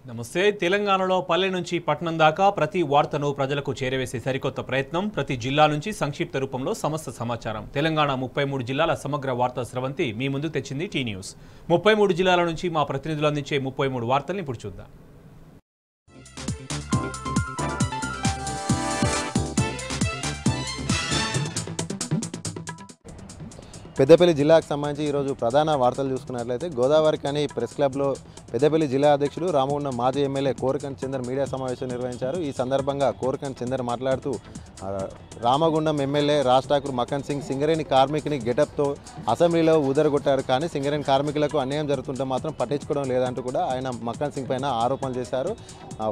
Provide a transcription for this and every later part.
నమస్తే. తెలంగాణలో పల్లె నుంచి పట్టణం దాకా ప్రతి వార్తను ప్రజలకు చేరవేసే సరికొత్త ప్రయత్నం. ప్రతి జిల్లా నుంచి సంక్షిప్త రూపంలో సమస్త సమాచారం. తెలంగాణ 33 జిల్లాల సమగ్ర వార్తా స్రవంతి మీ ముందుకు తెచ్చింది టీ న్యూస్. 33 జిల్లాల నుంచి మా ప్రతినిధులు అందించే 33 వార్తల్ని ఇప్పుడు చూద్దాం. పెద్దపల్లి జిల్లాకు సంబంధించి ఈరోజు ప్రధాన వార్తలు చూసుకున్నట్లయితే గోదావరిఖని ప్రెస్ క్లబ్లో పెద్దపల్లి జిల్లా అధ్యక్షుడు రామగుండం మాజీ ఎమ్మెల్యే కోరకంటి చందర్ మీడియా సమావేశం నిర్వహించారు. ఈ సందర్భంగా కోరకంటి చందర్ మాట్లాడుతూ రామగుండం ఎమ్మెల్యే రాజ్ ఠాకూర్ మక్కన్ సింగ్ సింగరేణి కార్మికుని గెటప్తో అసెంబ్లీలో ఊదరగొట్టారు, కానీ సింగరేణి కార్మికులకు అన్యాయం జరుగుతుంటే మాత్రం పట్టించుకోవడం లేదంటూ కూడా ఆయన మక్కన్ సింగ్ పైన ఆరోపణలు చేశారు.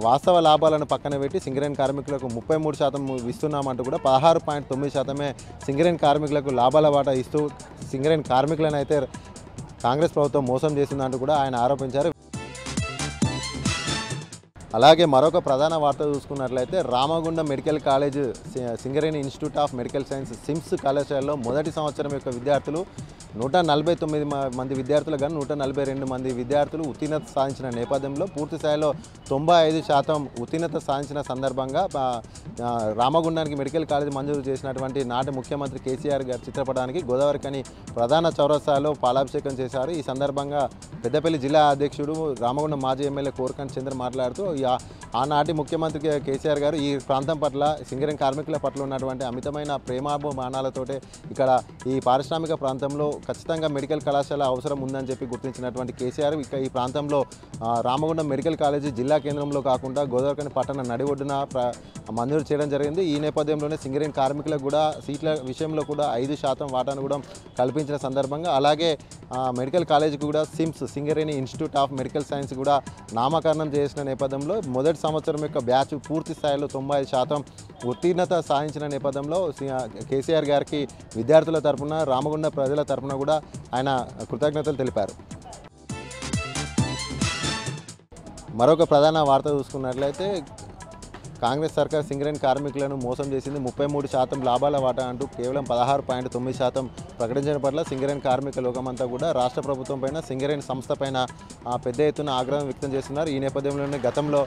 వాస్తవ లాభాలను పక్కన పెట్టి సింగరేణి కార్మికులకు 33% ఇస్తున్నామంటూ కూడా 16.9% సింగరేణి కార్మికులకు లాభాల వాటా ఇస్తూ సింగరేణి కార్మికులను అయితే కాంగ్రెస్ ప్రభుత్వం మోసం చేసిందంటూ కూడా ఆయన ఆరోపించారు. అలాగే మరొక ప్రధాన వార్త చూసుకున్నట్లయితే Ramagundam medical college Singareni institute of medical science SIMS కళాశాలలో మొదటి సంవత్సరం యొక్క విద్యార్థులు 149 మంది విద్యార్థులు కానీ 142 మంది విద్యార్థులు ఉత్తీర్ణత సాధించిన నేపథ్యంలో పూర్తి స్థాయిలో 95% ఉత్తీర్ణత సాధించిన సందర్భంగా రామగుండానికి మెడికల్ కాలేజ్ మంజూరు చేసినటువంటి నాటి ముఖ్యమంత్రి కేసీఆర్ గారి చిత్రపటానికి గోదావరిఖని ప్రధాన చౌరస్తాలో పాలాభిషేకం చేశారు. ఈ సందర్భంగా పెద్దపల్లి జిల్లా అధ్యక్షుడు రామగుండం మాజీ ఎమ్మెల్యే కోరకంటి చంద్ర మాట్లాడుతూ ఆనాటి ముఖ్యమంత్రి కేసీఆర్ గారు ఈ ప్రాంతం పట్ల సింగరేణి కార్మికుల పట్ల ఉన్నటువంటి అమితమైన ప్రేమాభిమానాలతోటే ఇక్కడ ఈ పారిశ్రామిక ప్రాంతంలో ఖచ్చితంగా మెడికల్ కళాశాల అవసరం ఉందని చెప్పి గుర్తించినటువంటి కేసీఆర్ ఇక ఈ ప్రాంతంలో రామగుండం మెడికల్ కాలేజీ జిల్లా కేంద్రంలో కాకుండా గోదావరిఖని పట్టణ నడి ఒడ్డున మంజూరు చేయడం జరిగింది. ఈ నేపథ్యంలోనే సింగరేణి కార్మికులకు కూడా సీట్ల విషయంలో కూడా 5% వాటాను కూడా కల్పించిన సందర్భంగా అలాగే మెడికల్ కాలేజీకి కూడా SIMS Singareni institute of medical science కూడా నామకరణం చేసిన నేపథ్యంలో మొదటి సంవత్సరం యొక్క బ్యాచ్ పూర్తి స్థాయిలో 95% ఉత్తీర్ణత సాధించిన నేపథ్యంలో కేసీఆర్ గారికి విద్యార్థుల తరఫున రామగుండం ప్రజల తరఫున కూడా ఆయన కృతజ్ఞతలు తెలిపారు. మరొక ప్రధాన వార్త చూసుకున్నట్లయితే కాంగ్రెస్ సర్కార్ సింగరేణి కార్మికులను మోసం చేసింది. 33% లాభాల వాటా అంటూ కేవలం 16.9% ప్రకటించిన పట్ల సింగరేణి కార్మిక లోకమంతా కూడా రాష్ట్ర ప్రభుత్వం పైన సింగరేణి సంస్థ పైన పెద్ద ఎత్తున ఆగ్రహం వ్యక్తం చేస్తున్నారు. ఈ నేపథ్యంలోనే గతంలో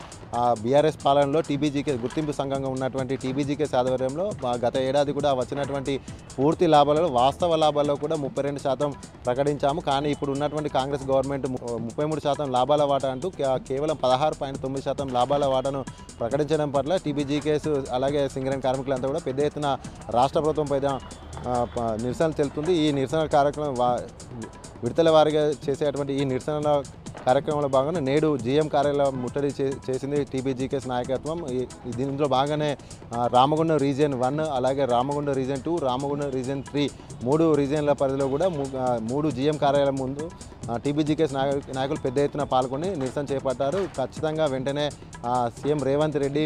బీఆర్ఎస్ పాలనలో టీబీజీకే గుర్తింపు సంఘంగా ఉన్నటువంటి టీబీజీకే ఆధ్వర్యంలో గత ఏడాది కూడా వచ్చినటువంటి పూర్తి లాభాలలో వాస్తవ లాభాల్లో కూడా 32% ప్రకటించాము. కానీ ఇప్పుడు ఉన్నటువంటి కాంగ్రెస్ గవర్నమెంట్ 33% లాభాల వాటా అంటూ కేవలం 16.9% లాభాల వాటాను ప్రకటించడం పట్ల టీబీజీకేస్ అలాగే సింగరేణి కార్మికులంతా కూడా పెద్ద ఎత్తున రాష్ట్ర ప్రభుత్వం పైన నిరసనలు తెలుపుతుంది. ఈ నిరసన కార్యక్రమం విడతల వారీగా చేసేటువంటి ఈ నిరసన కార్యక్రమంలో భాగంగా నేడు జీఎం కార్యాలయం ముట్టడి చేసింది టీబీజీకేస్ నాయకత్వం. దీనిలో భాగంగానే రామగుండం రీజియన్ 1 అలాగే రామగుండం రీజియన్ 2 రామగుండం రీజియన్ 3 3 రీజియన్ల పరిధిలో కూడా 3 జీఎం కార్యాలయం ముందు టీబీజీకేస్ నాయకులు పెద్ద ఎత్తున పాల్గొని నిరసన చేపట్టారు. ఖచ్చితంగా వెంటనే సీఎం రేవంత్ రెడ్డి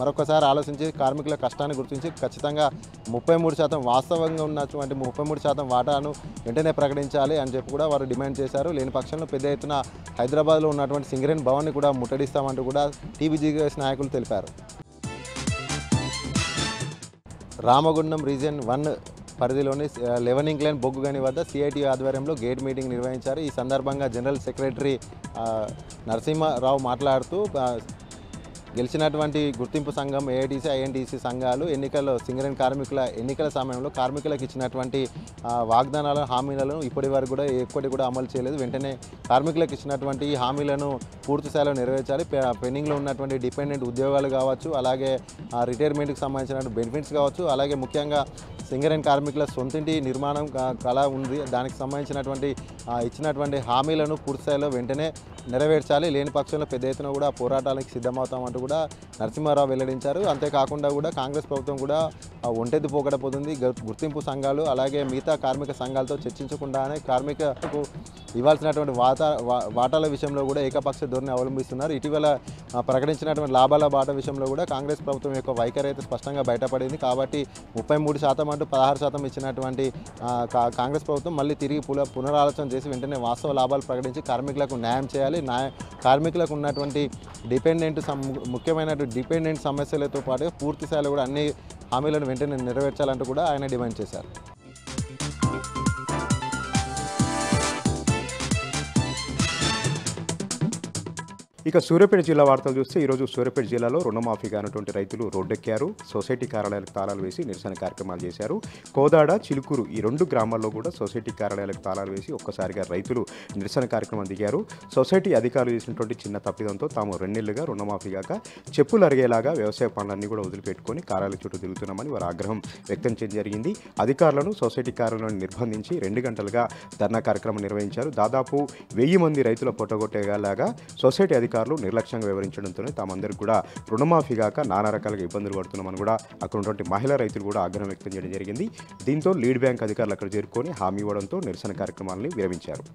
మరొకసారి ఆలోచించి కార్మికుల కష్టాన్ని గుర్తించి ఖచ్చితంగా 33% వాస్తవంగా ఉన్నటువంటి 33% వాటాను వెంటనే ప్రకటించాలి అని చెప్పి కూడా వారు డిమాండ్ చేశారు. లేని పక్షంలో పెద్ద ఎత్తున హైదరాబాద్లో ఉన్నటువంటి సింగరేణి భవన్ని కూడా ముట్టడిస్తామంటూ కూడా టీబీజీకేస్ నాయకులు తెలిపారు. రామగుండం రీజియన్ 1 పరిధిలోని లెవెనింగ్ లైన్ బొగ్గు గని వద్ద సిఐటి ఆధ్వర్యంలో గేట్ మీటింగ్ నిర్వహించారు. ఈ సందర్భంగా జనరల్ సెక్రటరీ నరసింహారావు మాట్లాడుతూ గెలిచినటువంటి గుర్తింపు సంఘం ఏఐటీసీ ఐఎన్టీసీ సంఘాలు ఎన్నికల్లో సింగరేణి కార్మికుల ఎన్నికల సమయంలో కార్మికులకు ఇచ్చినటువంటి వాగ్దానాల హామీలను ఇప్పటి వరకు కూడా ఎక్కటి కూడా అమలు చేయలేదు. వెంటనే కార్మికులకు ఇచ్చినటువంటి హామీలను పూర్తి స్థాయిలో నెరవేర్చాలి. పెండింగ్లో ఉన్నటువంటి డిపెండెంట్ ఉద్యోగాలు కావచ్చు, అలాగే రిటైర్మెంట్కి సంబంధించిన బెనిఫిట్స్ కావచ్చు, అలాగే ముఖ్యంగా సింగరేణి కార్మికుల సొంతింటి నిర్మాణం కళ ఉంది. దానికి సంబంధించినటువంటి ఇచ్చినటువంటి హామీలను పూర్తి స్థాయిలో వెంటనే నెరవేర్చాలి. లేని పక్షంలో పెద్ద ఎత్తున కూడా పోరాటానికి సిద్ధమవుతామంటూ కూడా నరసింహారావు వెల్లడించారు. అంతేకాకుండా కూడా కాంగ్రెస్ ప్రభుత్వం కూడా ఒంటెత్తి పోకడపోతుంది. గుర్తింపు సంఘాలు అలాగే మిగతా కార్మిక సంఘాలతో చర్చించకుండానే కార్మికులకు ఇవ్వాల్సినటువంటి వాటాల విషయంలో కూడా ఏకపక్ష ధోరణి అవలంబిస్తున్నారు. ఇటీవల ప్రకటించినటువంటి లాభాల బాట విషయంలో కూడా కాంగ్రెస్ ప్రభుత్వం యొక్క వైఖరి అయితే స్పష్టంగా బయటపడింది. కాబట్టి 33% అంటూ 16% ఇచ్చినటువంటి కాంగ్రెస్ ప్రభుత్వం మళ్ళీ తిరిగి పునరాలోచన చేసి వెంటనే వాస్తవ లాభాలు ప్రకటించి కార్మికులకు న్యాయం చేయాలి. కార్మికులకు ఉన్నటువంటి ముఖ్యమైన డిపెండెంట్ సమస్యలతో పాటు పూర్తి స్థాయిలో కూడా అన్ని హామీలను వెంటనే నెరవేర్చాలంటూ కూడా ఆయన డిమాండ్ చేశారు. ఇక సూర్యాపేట జిల్లా వార్తలు చూస్తే ఈరోజు సూర్యాపేట జిల్లాలో రుణమాఫీగా అయినటువంటి రైతులు రోడ్డెక్కారు. సొసైటీ కార్యాలయాలకు తాళాలు వేసి నిరసన కార్యక్రమాలు చేశారు. కోదాడ, చిలుకూరు ఈ 2 గ్రామాల్లో కూడా సొసైటీ కార్యాలయాలకు తాళాలు వేసి ఒక్కసారిగా రైతులు నిరసన కార్యక్రమం దిగారు. సొసైటీ అధికారులు చేసినటువంటి చిన్న తప్పిదంతో తాము 2 నెలలుగా రుణమాఫీ కాక చెప్పులు అరిగేలాగా వ్యవసాయ పనులన్నీ కూడా వదిలిపెట్టుకొని కార్యాలయ చుట్టూ తిరుగుతున్నామని వారు ఆగ్రహం వ్యక్తం చేయడం జరిగింది. అధికారులను సొసైటీ కార్యాలయాలను నిర్బంధించి 2 గంటలుగా ధర్నా కార్యక్రమం నిర్వహించారు. దాదాపు 1000 మంది రైతుల పొట్టగొట్టేలాగా సొసైటీ అధికారులు నిర్లక్ష్యంగా వివరించడంతోనే తామందరికీ కూడా రుణమాఫీ కాక నానా రకాలుగా ఇబ్బందులు పడుతున్నామని కూడా అక్కడ ఉన్నటువంటి మహిళా రైతులు కూడా ఆగ్రహం వ్యక్తం చేయడం జరిగింది. దీంతో లీడ్ బ్యాంక్ అధికారులు అక్కడ చేరుకొని హామీ ఇవ్వడంతో నిరసన కార్యక్రమాలను విరమించారు.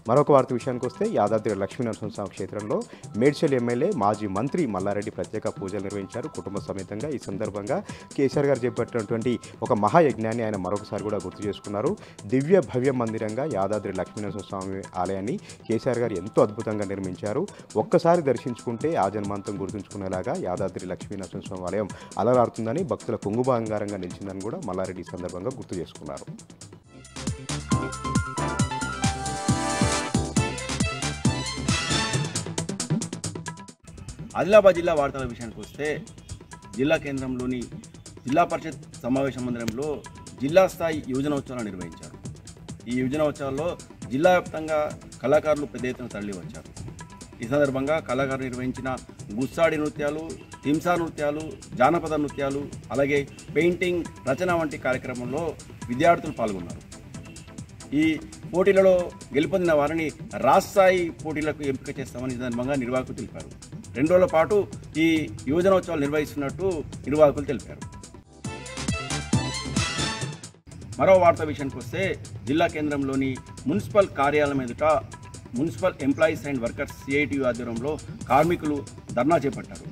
మరొక వార్త విషయానికి వస్తే యాదాద్రి లక్ష్మీనరసింహస్వామి క్షేత్రంలో మేడ్చల్ ఎమ్మెల్యే మాజీ మంత్రి మల్లారెడ్డి ప్రత్యేక పూజలు నిర్వహించారు కుటుంబ సమేతంగా. ఈ సందర్భంగా కేసీఆర్ గారు చేపట్టినటువంటి ఒక మహాయజ్ఞాన్ని ఆయన మరొకసారి కూడా గుర్తు చేసుకున్నారు. దివ్య భవ్య మందిరంగా యాదాద్రి లక్ష్మీనరసింహస్వామి ఆలయాన్ని కేసీఆర్ గారు ఎంతో అద్భుతంగా నిర్మించారు. ఒక్కసారి దర్శించుకుంటే ఆ జన్మాంతం గుర్తుంచుకునేలాగా యాదాద్రి లక్ష్మీనరసింహస్వామి ఆలయం అలరారుతుందని, భక్తుల కుంగుబంగారంగా నిలిచిందని కూడా మల్లారెడ్డి ఈ సందర్భంగా గుర్తు చేసుకున్నారు. ఆదిలాబాద్ జిల్లా వార్తల విషయానికి వస్తే జిల్లా కేంద్రంలోని జిల్లా పరిషత్ సమావేశ మందిరంలో జిల్లా స్థాయి యువజనోత్సవాలు నిర్వహించారు. ఈ యువజనోత్సవాల్లో జిల్లా వ్యాప్తంగా కళాకారులు పెద్ద ఎత్తున తరలి వచ్చారు. ఈ సందర్భంగా కళాకారులు నిర్వహించిన గుస్సాడి నృత్యాలు, తింసా నృత్యాలు, జానపద నృత్యాలు, అలాగే పెయింటింగ్, రచన వంటి కార్యక్రమంలో విద్యార్థులు పాల్గొన్నారు. ఈ పోటీలలో గెలుపొందిన వారిని రాష్ట్ర స్థాయి పోటీలకు ఎంపిక చేస్తామని ఈ సందర్భంగా నిర్వాహకులు తెలిపారు. 2 రోజుల పాటు ఈ యువజనోత్సవాలు నిర్వహిస్తున్నట్టు నిర్వాహకులు తెలిపారు. మరో వార్త విషయానికి వస్తే జిల్లా కేంద్రంలోని మున్సిపల్ కార్యాలయం ఎదుట municipal employees and workers CITU ఆధ్వర్యంలో కార్మికులు ధర్నా చేపట్టారు.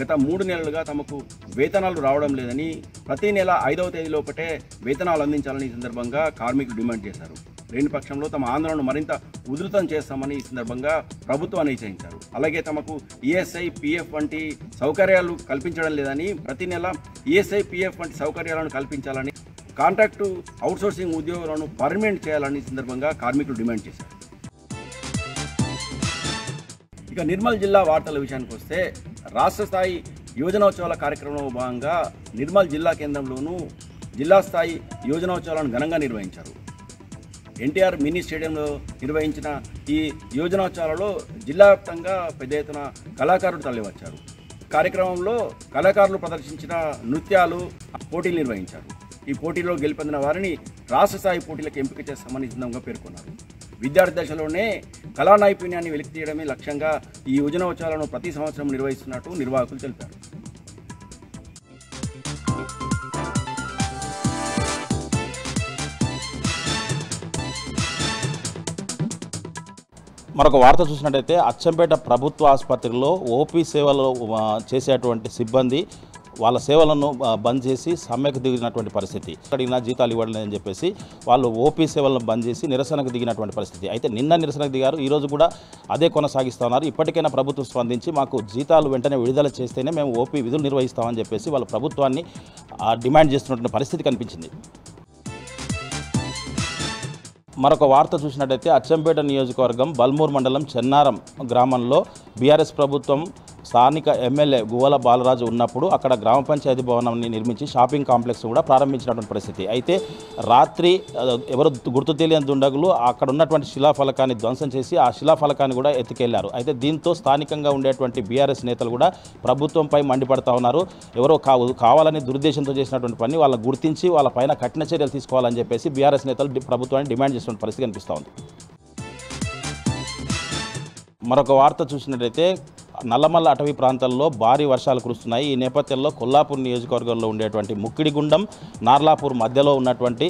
గత 3 నెలలుగా తమకు వేతనాలు రావడం లేదని, ప్రతి నెల 5వ తేదీలోపటే వేతనాలు అందించాలని ఈ సందర్భంగా కార్మికులు డిమాండ్ చేశారు. లేని పక్షంలో తమ ఆందోళనను మరింత ఉధృతం చేస్తామని ఈ సందర్భంగా ప్రభుత్వాన్ని హెచ్చరించారు. అలాగే తమకు ఈఎస్ఐ, పిఎఫ్ వంటి సౌకర్యాలు కల్పించడం లేదని, ప్రతి నెల ఈఎస్ఐ, పిఎఫ్ వంటి సౌకర్యాలను కల్పించాలని, కాంట్రాక్టు అవుట్సోర్సింగ్ ఉద్యోగులను పర్మనెంట్ చేయాలని ఈ సందర్భంగా కార్మికులు డిమాండ్ చేశారు. ఇక నిర్మల్ జిల్లా వార్తల విషయానికి వస్తే రాష్ట్ర స్థాయి యువజనోత్సవాల కార్యక్రమంలో భాగంగా నిర్మల్ జిల్లా కేంద్రంలోనూ జిల్లా స్థాయి యువజనోత్సవాలను ఘనంగా నిర్వహించారు. ఎన్టీఆర్ మినీ స్టేడియంలో నిర్వహించిన ఈ యువజనోత్సవాలలో జిల్లా వ్యాప్తంగా పెద్ద ఎత్తున కళాకారులు తరలివచ్చారు. కార్యక్రమంలో కళాకారులు ప్రదర్శించిన నృత్యాలు, పోటీలు నిర్వహించారు. ఈ పోటీలో గెలుపొందిన వారిని రాష్ట్ర స్థాయి పోటీలకు ఎంపిక చేస్తామని సందర్భంగా పేర్కొన్నారు. విద్యార్థి దశలోనే కళా నైపుణ్యాన్ని వెలికితీయడమే లక్ష్యంగా ఈ యువజనోత్సవాలను ప్రతి సంవత్సరం నిర్వహిస్తున్నట్టు నిర్వాహకులు తెలిపారు. మరొక వార్త చూసినట్టయితే అచ్చంపేట ప్రభుత్వ ఆసుపత్రిలో ఓపీ సేవలు చేసేటువంటి సిబ్బంది వాళ్ళ సేవలను బంద్ చేసి సమ్మెకు దిగినటువంటి పరిస్థితి. అడిగిన జీతాలు ఇవ్వలేదని చెప్పేసి వాళ్ళు ఓపీ సేవలను బంద్ చేసి నిరసనకు దిగినటువంటి పరిస్థితి. అయితే నిన్న నిరసనకు దిగారు, ఈరోజు కూడా అదే కొనసాగిస్తున్నారు. ఇప్పటికైనా ప్రభుత్వం స్పందించి మాకు జీతాలు వెంటనే విడుదల చేస్తేనే మేము ఓపీ విధులు నిర్వహిస్తామని చెప్పేసి వాళ్ళ ప్రభుత్వాన్ని డిమాండ్ చేస్తున్నటువంటి పరిస్థితి కనిపించింది. మరొక వార్త చూసినట్టయితే అచ్చంపేట నియోజకవర్గం బల్మూర్ మండలం చెన్నారం గ్రామంలో బీఆర్ఎస్ ప్రభుత్వం స్థానిక ఎమ్మెల్యే గువ్వల బాలరాజు ఉన్నప్పుడు అక్కడ గ్రామ పంచాయతీ భవనాన్ని నిర్మించి షాపింగ్ కాంప్లెక్స్ కూడా ప్రారంభించినటువంటి పరిస్థితి. అయితే రాత్రి ఎవరు గుర్తు తెలియని దుండగులు అక్కడ ఉన్నటువంటి శిలాఫలకాన్ని ధ్వంసం చేసి ఆ శిలాఫలకాన్ని కూడా ఎత్తుకెళ్లారు. అయితే దీంతో స్థానికంగా ఉండేటువంటి బీఆర్ఎస్ నేతలు కూడా ప్రభుత్వంపై మండిపడతా ఉన్నారు. ఎవరో కావాలని దురుద్దేశంతో చేసినటువంటి పని వాళ్ళని గుర్తించి వాళ్ళ పైన కఠిన చర్యలు తీసుకోవాలని చెప్పేసి బీఆర్ఎస్ నేతలు ప్రభుత్వాన్ని డిమాండ్ చేస్తున్న పరిస్థితి కనిపిస్తూ ఉంది. మరొక వార్త చూసినట్లయితే నల్లమల్ల అటవీ ప్రాంతాల్లో భారీ వర్షాలు కురుస్తున్నాయి. ఈ నేపథ్యంలో కొల్లాపూర్ నియోజకవర్గంలో ఉండేటువంటి ముక్కిడిగుండం, నార్లాపూర్ మధ్యలో ఉన్నటువంటి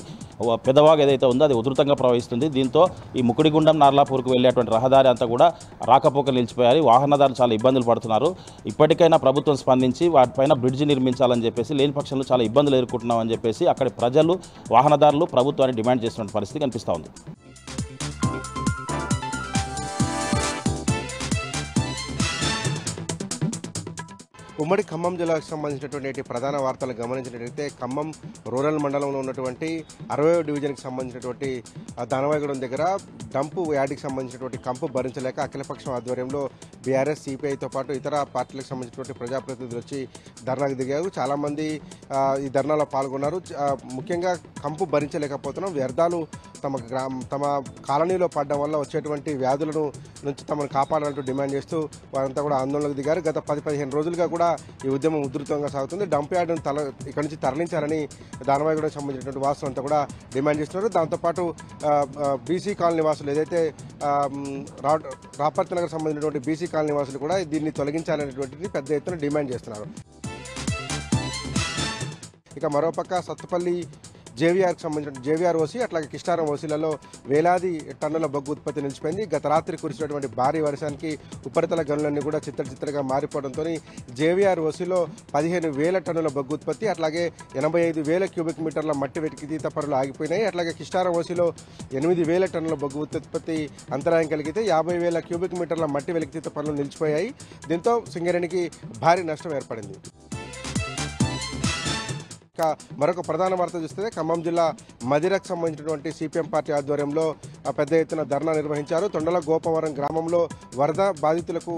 పెదవాగు ఏదైతే ఉందో అది ఉధృతంగా ప్రవహిస్తుంది. దీంతో ఈ ముక్కిడిగుండం, నార్లాపూర్కు వెళ్ళేటువంటి రహదారి అంతా కూడా రాకపోకలు నిలిచిపోయాయి. వాహనదారులు చాలా ఇబ్బందులు పడుతున్నారు. ఇప్పటికైనా ప్రభుత్వం స్పందించి వాటిపైన బ్రిడ్జి నిర్మించాలని చెప్పేసి, లేని పక్షంలో చాలా ఇబ్బందులు ఎదుర్కొంటున్నామని చెప్పేసి అక్కడి ప్రజలు, వాహనదారులు ప్రభుత్వాన్ని డిమాండ్ చేస్తున్న పరిస్థితి కనిపిస్తూ ఉంది. ఉమ్మడి ఖమ్మం జిల్లాకు సంబంధించినటువంటి ప్రధాన వార్తలు గమనించినట్లయితే ఖమ్మం రూరల్ మండలంలో ఉన్నటువంటి 60వ డివిజన్కి సంబంధించినటువంటి దానవాయిగూడెం దగ్గర డంపు యార్డుకి సంబంధించినటువంటి కంపు భరించలేక అఖిలపక్షం ఆధ్వర్యంలో బీఆర్ఎస్ సిపిఐతో పాటు ఇతర పార్టీలకు సంబంధించినటువంటి ప్రజాప్రతినిధులు వచ్చి ధర్నాకు దిగారు. చాలామంది ఈ ధర్నాలో పాల్గొన్నారు. ముఖ్యంగా కంపు భరించలేకపోతున్నాం, వ్యర్థాలు తమ కాలనీలో పడడం వల్ల వచ్చేటువంటి వ్యాధులను నుంచి తమను కాపాడాలంటూ డిమాండ్ చేస్తూ వారంతా కూడా ఆందోళనకు దిగారు. గత 10-15 రోజులుగా కూడా ఈ ఉద్యమం ఉధృతంగా సాగుతుంది. డంప్ యార్డును ఇక్కడి నుంచి తరలించాలని దానవాయిగూడెం సంబంధించినటువంటి వాసులు అంతా కూడా డిమాండ్ చేస్తున్నారు. దాంతోపాటు బీసీ కాలనీ వాసులు ఏదైతే రాపర్తి నగర్ సంబంధించినటువంటి బీసీ కాలనీ వాసులు కూడా దీన్ని తొలగించాలనేటువంటిది పెద్ద ఎత్తున డిమాండ్ చేస్తున్నారు. ఇక మరోపక్క సత్తుపల్లి జేవీఆర్కి సంబంధించిన జేవీఆర్ ఓసీ అట్లాగే కిష్టారం ఓసీలలో వేలాది టన్నుల బొగ్గు ఉత్పత్తి నిలిచిపోయింది. గత రాత్రి కురిసినటువంటి భారీ వర్షానికి ఉపరితల గనులన్నీ కూడా చిత్తడిచిత్తడిగా మారిపోవడంతో జేవీఆర్ ఓసీలో 15,000 టన్నుల బొగ్గు ఉత్పత్తి అట్లాగే 85,000 క్యూబిక్ మీటర్ల మట్టి వెలికితీత పనులు ఆగిపోయినాయి. అట్లాగే కిష్టారం ఓసీలో 8,000 టన్నుల బొగ్గు ఉత్పత్తి అంతరాయం కలిగితే 50,000 క్యూబిక్ మీటర్ల మట్టి వెలికితీత పనులు నిలిచిపోయాయి. దీంతో సింగరేణికి భారీ నష్టం ఏర్పడింది. మరొక ప్రధాన వార్త చూస్తే ఖమ్మం జిల్లా మదిరకు సంబంధించినటువంటి సిపిఎం పార్టీ ఆధ్వర్యంలో పెద్ద ఎత్తున ధర్నా నిర్వహించారు. తొండల గోపవరం గ్రామంలో వరద బాధితులకు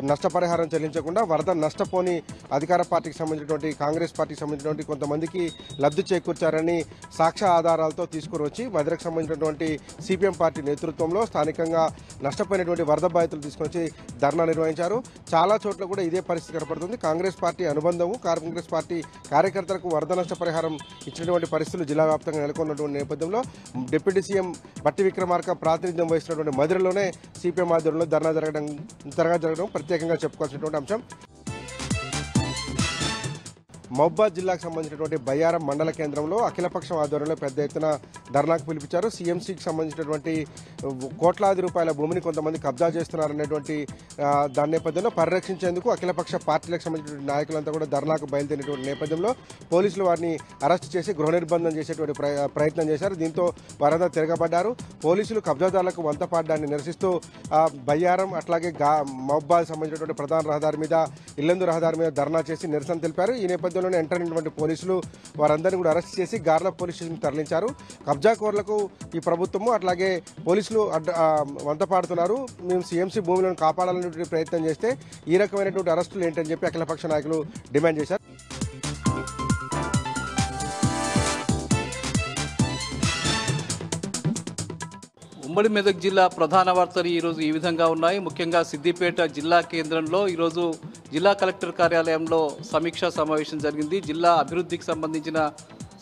నష్టపరిహారం చెల్లించకుండా వరద నష్టపోని అధికార పార్టీకి సంబంధించినటువంటి కాంగ్రెస్ పార్టీకి సంబంధించినటువంటి కొంతమందికి లబ్ధి చేకూర్చారని సాక్ష్య ఆధారాలతో తీసుకుని వచ్చి మదిరకు సంబంధించినటువంటి సిపిఎం పార్టీ నేతృత్వంలో స్థానికంగా నష్టపోయినటువంటి వరద బాధితులు తీసుకొని వచ్చి ధర్నా నిర్వహించారు. చాలా చోట్ల కూడా ఇదే పరిస్థితి కనపడుతుంది. కాంగ్రెస్ పార్టీ అనుబంధము కాంగ్రెస్ పార్టీ కార్యకర్తలకు వరద నష్టపరిహారం ఇచ్చినటువంటి పరిస్థితులు జిల్లా వ్యాప్తంగా నెలకొన్నటువంటి నేపథ్యంలో డిప్యూటీ సీఎం బట్టి విక్రమార్క ప్రాతినిధ్యం వహిస్తున్నటువంటి మదిరలోనే సిపిఎం ఆధ్వర్యంలో ధర్నా జరగడం ప్రత్యేకంగా చెప్పుకోవాల్సినటువంటి అంశం. మహబూబాద్ జిల్లాకు సంబంధించినటువంటి బయ్యారం మండల కేంద్రంలో అఖిలపక్షం ఆధ్వర్యంలో పెద్ద ఎత్తున ధర్నాకు పిలిపించారు. సీఎంసీకి సంబంధించినటువంటి కోట్లాది రూపాయల భూమిని కొంతమంది కబ్జా చేస్తున్నారనేటువంటి దాని నేపథ్యంలో పరిరక్షించేందుకు అఖిలపక్ష పార్టీలకు సంబంధించిన నాయకులంతా కూడా ధర్నాకు బయలుదేరినటువంటి నేపథ్యంలో పోలీసులు వారిని అరెస్ట్ చేసి గృహ నిర్బంధం చేసేటువంటి ప్రయత్నం చేశారు. దీంతో వారంతా తిరగబడ్డారు. పోలీసులు కబ్జాదారులకు వంతపాడడాన్ని నిరసిస్తూ బయ్యారం అట్లాగే మహబూబాద్ సంబంధించినటువంటి ప్రధాన రహదారి మీద ఇల్లందు రహదారి మీద ధర్నా చేసి నిరసన తెలిపారు. ఈ నేపథ్యంలో ఎంటర్ అయినటువంటి పోలీసులు వారందరినీ కూడా అరెస్ట్ చేసి గార్ల పోలీస్ స్టేషన్ తరలించారు. కబ్జాకోర్లకు ఈ ప్రభుత్వము అట్లాగే పోలీసులు వంతపాడుతున్నారు. మేము సీఎంసీ భూములను కాపాడాలనే ప్రయత్నం చేస్తే ఈ రకమైనటువంటి అరెస్టులు ఏంటని చెప్పి అఖిలపక్ష నాయకులు డిమాండ్ చేశారు. ఉమ్మడి మెదక్ జిల్లా ప్రధాన వార్తలు ఈరోజు ఈ విధంగా ఉన్నాయి. ముఖ్యంగా సిద్దిపేట జిల్లా కేంద్రంలో ఈరోజు జిల్లా కలెక్టర్ కార్యాలయంలో సమీక్షా సమావేశం జరిగింది. జిల్లా అభివృద్ధికి సంబంధించిన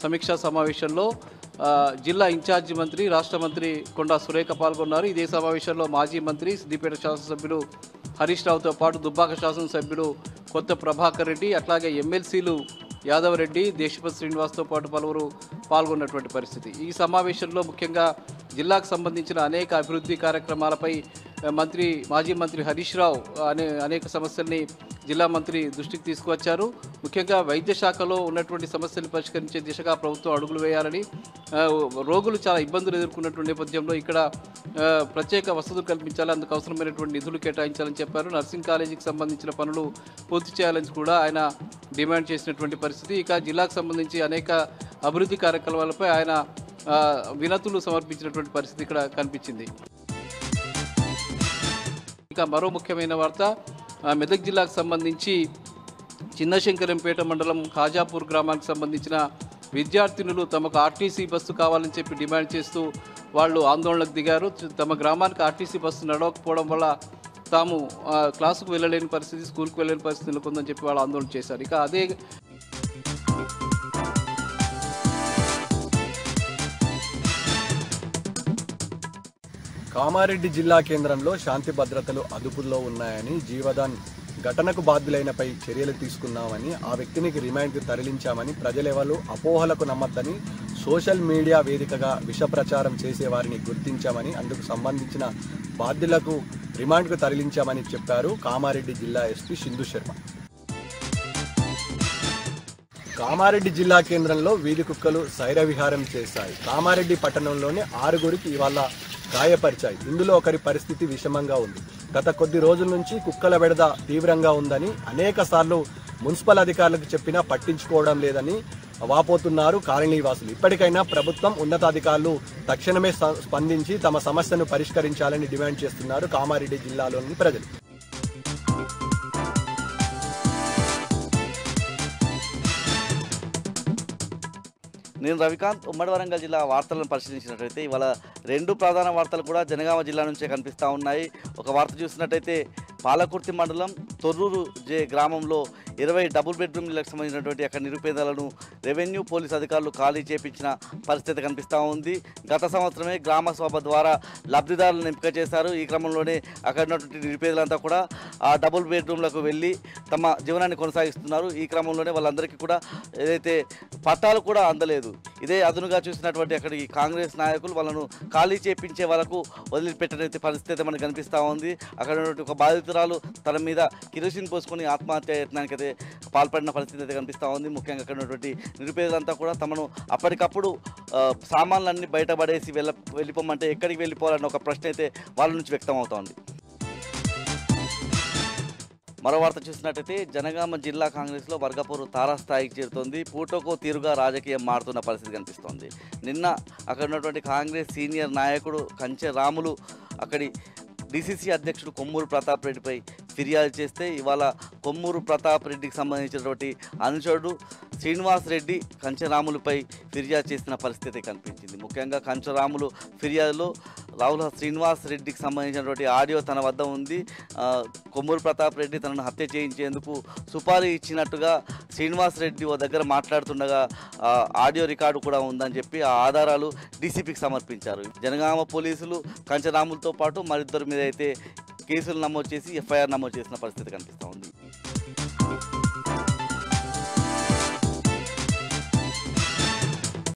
సమీక్షా సమావేశంలో జిల్లా ఇన్ఛార్జి మంత్రి రాష్ట్ర మంత్రి కొండా సురేఖ పాల్గొన్నారు. ఇదే సమావేశంలో మాజీ మంత్రి సిద్దిపేట శాసనసభ్యులు హరీష్ రావుతో పాటు దుబ్బాక శాసనసభ్యులు కొత్త ప్రభాకర్ రెడ్డి అట్లాగే ఎమ్మెల్సీలు యాదవ్ రెడ్డి దేశపతి శ్రీనివాస్తో పాటు పలువురు పాల్గొన్నటువంటి పరిస్థితి. ఈ సమావేశంలో ముఖ్యంగా జిల్లాకు సంబంధించిన అనేక అభివృద్ధి కార్యక్రమాలపై మాజీ మంత్రి హరీష్ రావు అనేక సమస్యల్ని జిల్లా మంత్రి దృష్టికి తీసుకువచ్చారు. ముఖ్యంగా వైద్య శాఖలో ఉన్నటువంటి సమస్యలు పరిష్కరించే దిశగా ప్రభుత్వం అడుగులు వేయాలని, రోగులు చాలా ఇబ్బందులు ఎదుర్కొన్నటువంటి నేపథ్యంలో ఇక్కడ ప్రత్యేక వసతులు కల్పించాలి, అందుకు అవసరమైనటువంటి నిధులు కేటాయించాలని చెప్పారు. నర్సింగ్ కాలేజీకి సంబంధించిన పనులు పూర్తి చేయాలని కూడా ఆయన డిమాండ్ చేసినటువంటి పరిస్థితి. ఇక జిల్లాకు సంబంధించి అనేక అభివృద్ధి కార్యక్రమాలపై ఆయన వినతులు సమర్పించినటువంటి పరిస్థితి ఇక్కడ కనిపించింది. ఇక మరో ముఖ్యమైన వార్త, మెదక్ జిల్లాకు సంబంధించి చిన్నశంకరంపేట మండలం ఖాజాపూర్ గ్రామానికి సంబంధించిన విద్యార్థినులు తమకు ఆర్టీసీ బస్సు కావాలని చెప్పి డిమాండ్ చేస్తూ వాళ్ళు ఆందోళనకు దిగారు. తమ గ్రామానికి ఆర్టీసీ బస్సు నడవకపోవడం వల్ల తాము క్లాసుకు వెళ్ళలేని పరిస్థితి, స్కూల్కి వెళ్ళలేని పరిస్థితి నెలకొందని చెప్పి వాళ్ళు ఆందోళన చేశారు. ఇక అదే కామారెడ్డి జిల్లా కేంద్రంలో శాంతి భద్రతలు అదుపులో ఉన్నాయని, జీవదాన్ ఘటనకు బాధ్యులైనపై చర్యలు తీసుకున్నామని, ఆ వ్యక్తిని రిమాండ్కు తరలించామని, ప్రజలెవరూ అపోహలకు నమ్మద్దని, సోషల్ మీడియా వేదికగా విష ప్రచారం చేసేవారిని గుర్తించామని, అందుకు సంబంధించిన బాధ్యులకు రిమాండ్కు తరలించామని చెప్పారు కామారెడ్డి జిల్లా ఎస్పీ సింధు శర్మ. కామారెడ్డి జిల్లా కేంద్రంలో వీధి కుక్కలు సైర విహారం చేశాయి. కామారెడ్డి పట్టణంలోని 6గురికి ఇవాళ గాయపరిచాయి. ఇందులో ఒకరి పరిస్థితి విషమంగా ఉంది. గత కొద్ది రోజుల నుంచి కుక్కల బెడద తీవ్రంగా ఉందని, అనేక సార్లు మున్సిపల్ అధికారులకు చెప్పినా పట్టించుకోవడం లేదని వాపోతున్నారు కాలనీవాసులు. ఇప్పటికైనా ప్రభుత్వం ఉన్నతాధికారులు తక్షణమే స్పందించి తమ సమస్యను పరిష్కరించాలని డిమాండ్ చేస్తున్నారు కామారెడ్డి జిల్లాలోని ప్రజలు. నేను రవికాంత్. ఉమ్మడి వరంగల్ జిల్లా వార్తలను పరిశీలించినట్లయితే ఇవాళ రెండు ప్రధాన వార్తలు కూడా జనగామ జిల్లా నుంచే కనిపిస్తూ ఉన్నాయి. ఒక వార్త చూసినట్టయితే పాలకుర్తి మండలం తొర్రూరు గ్రామంలో 20 డబుల్ బెడ్రూమ్ ఇళ్లకు సంబంధించినటువంటి అక్కడ నిరుపేదలను రెవెన్యూ పోలీస్ అధికారులు ఖాళీ చేపించిన పరిస్థితి కనిపిస్తూ ఉంది. గత సంవత్సరమే గ్రామ సభ ద్వారా లబ్ధిదారులను ఎంపిక చేశారు. ఈ క్రమంలోనే అక్కడ ఉన్నటువంటి నిరుపేదలంతా కూడా ఆ డబుల్ బెడ్రూమ్లకు వెళ్ళి తమ జీవనాన్ని కొనసాగిస్తున్నారు. ఈ క్రమంలోనే వాళ్ళందరికీ కూడా ఏదైతే పట్టాలు కూడా అందలేదు. ఇదే అదునుగా చూసినటువంటి అక్కడికి కాంగ్రెస్ నాయకులు వాళ్ళను ఖాళీ చేపించే వాళ్ళకు వదిలిపెట్టిన పరిస్థితి మనకు కనిపిస్తూ ఉంది. అక్కడ ఉన్నటువంటి ఒక బాధితురాలు తన మీద కిరోసిన్ పోసుకొని ఆత్మహత్య యత్నానికి అయితే పాల్పడిన పరిస్థితి అయితే కనిపిస్తూ ఉంది. ముఖ్యంగా అక్కడ ఉన్నటువంటి నిరుపేదలంతా కూడా తమను అప్పటికప్పుడు సామాన్లన్నీ బయటపడేసి వెళ్ళిపోమంటే ఎక్కడికి వెళ్ళిపోవాలన్న ఒక ప్రశ్న అయితే వాళ్ళ నుంచి వ్యక్తం అవుతోంది. మరో వార్త చూసినట్టయితే జనగామ జిల్లా కాంగ్రెస్లో వర్గపోరు తారాస్థాయికి చేరుతోంది. పూటకో తీరుగా రాజకీయం మారుతున్న పరిస్థితి కనిపిస్తోంది. నిన్న అక్కడ ఉన్నటువంటి కాంగ్రెస్ సీనియర్ నాయకుడు కంచె రాములు అక్కడి డీసీసీ అధ్యక్షుడు కొమ్మూరు ప్రతాప్ రెడ్డిపై ఫిర్యాదు చేస్తే ఇవాళ కొమ్మూరు ప్రతాప్ రెడ్డికి సంబంధించినటువంటి అనుచరుడు శ్రీనివాస్ రెడ్డి కంచెరాములపై ఫిర్యాదు చేసిన పరిస్థితి కనిపించింది. ముఖ్యంగా కంచెరాములు ఫిర్యాదులో రావుల శ్రీనివాస్ రెడ్డికి సంబంధించినటువంటి ఆడియో తన వద్ద ఉంది. కొమ్మూరు ప్రతాప్ రెడ్డి తనను హత్య చేయించేందుకు సుపారీ ఇచ్చినట్టుగా శ్రీనివాస్ రెడ్డి ఓ దగ్గర మాట్లాడుతుండగా ఆడియో రికార్డు కూడా ఉందని చెప్పి ఆ ఆధారాలు డీసీపీకి సమర్పించారు. జనగామ పోలీసులు కంచెరాములతో పాటు మరిద్దరి మీద అయితే కేసులు నమోదు చేసి ఎఫ్ఐఆర్ నమోదు చేసిన పరిస్థితి కనిపిస్తూ ఉంది.